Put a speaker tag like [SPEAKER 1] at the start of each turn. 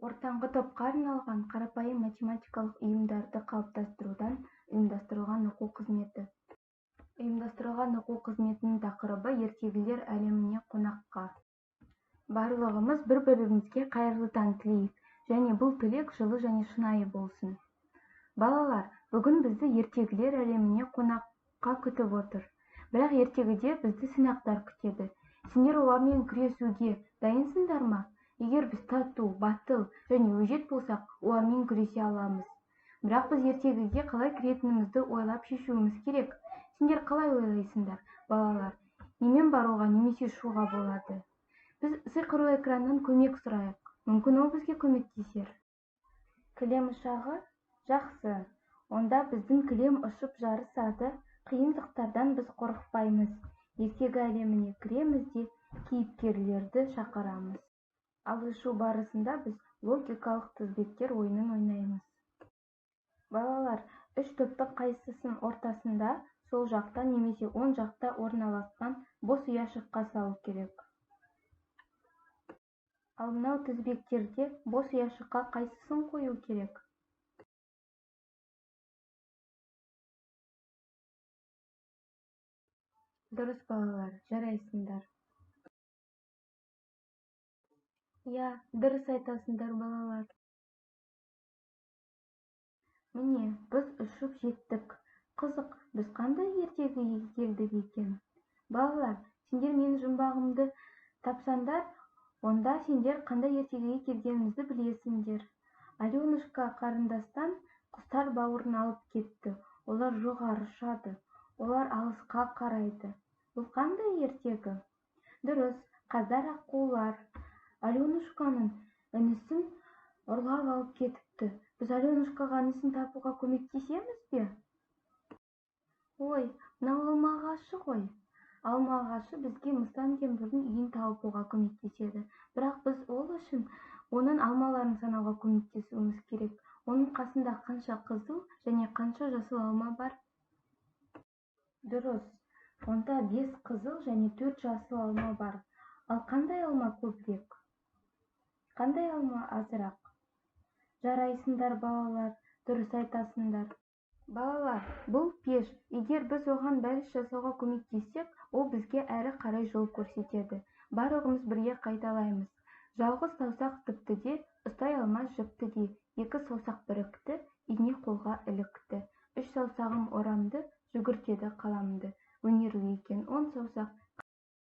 [SPEAKER 1] Ортаңғы топқа арналған қарапайым математикалық ұйымдарды қалыптастырудан ұйымдастырылған оқу қызметі. Ұйымдастырылған оқу қызметінің тақырыбы ертегілер әлеміне қонаққа. Барлығымыз бір-бірімізге қайырлы таң тілейік, және бұл тілек жылы және шынайы болсын. Балалар, бүгін бізді ертегілер әлеміне қонаққа күтіп отыр. Бірақ ертегіде бізді сынақтар күтеді. Сендер олармен күресуге дайынсыңдар ма? Егер біз тату, батыл және өжет болсақ, олармен күресе аламыз. Бірақ біз ертегіге қалай кіретінімізді ойлап шешуіміз керек. Сендер қалай ойлайсыңдар, балалар? Немен баруға немесе ұшуға болады? Біз сиқырлы экраннан көмек сұрайық. Мүмкін ол бізге көмектесер. Кілем ұшағы? Жақсы. Онда біздің кілем ұшып жарысады. Қиындықтардан біз қорықпаймыз. Ертегі әлеміне кіреміз де кейіпкерлерді шақырамыз. Ал ұшу барысында біз логикалық тізбектер ойынын ойнаймыз. Балалар, 3 топтың қайсысын ортасында, сол жақта немесе оң жақта орналасқан бос ұяшыққа салу керек. Ал мынау тізбектерде бос ұяшыққа қайсысын қою керек? Дұрыс, балалар, жарайсыңдар. Я, дұрыс айтасыңдар, балалар. Міне, біз ұшып жеттік. Қызық, біз қандай ертегіге келдік екен? Балалар, сендер менің жұмбағымды тапсаңдар, онда сендер қандай ертегіге келгенімізді білесіңдер. Аленушка қарындастан құстар бауырын алып кетті. Олар жоғары ұшады. Олар алысқа қарайды. Бұл қандай ертегі? Дұрыс, қаздар аққулар Аленушканың інісін ұрлап алып кетіпті. Біз Аленушкаға інісін табуға көмектесеміз бе? Ой, мынау алма ағашы ғой. Алма ағашы бізге Мыстан кемпірдің үйін табуға көмектеседі. Бірақ біз ол үшін оның алмаларын санауға көмектесуіміз керек. Оның қасында қанша қызыл және қанша жасыл алма бар? Дұрыс. Онда 5 қызыл және 4 жасыл алма бар. Ал қандай алма көбірек? Қандай алма азырақ? Жарайсыңдар, балалар, дұрыс айтасыңдар. Балалар, бұл пеш. Егер біз оған бәліш жасауға көмектессек, ол бізге әрі қарай жол көрсетеді. Барлығымыз бірге қайталаймыз. Жалғыз саусақ тіпті де, ұстай алмас жіпті де, 2 саусақ бірікті, ине қолға ілікті. 3 саусағым орамды, жүгіртеді қаламды.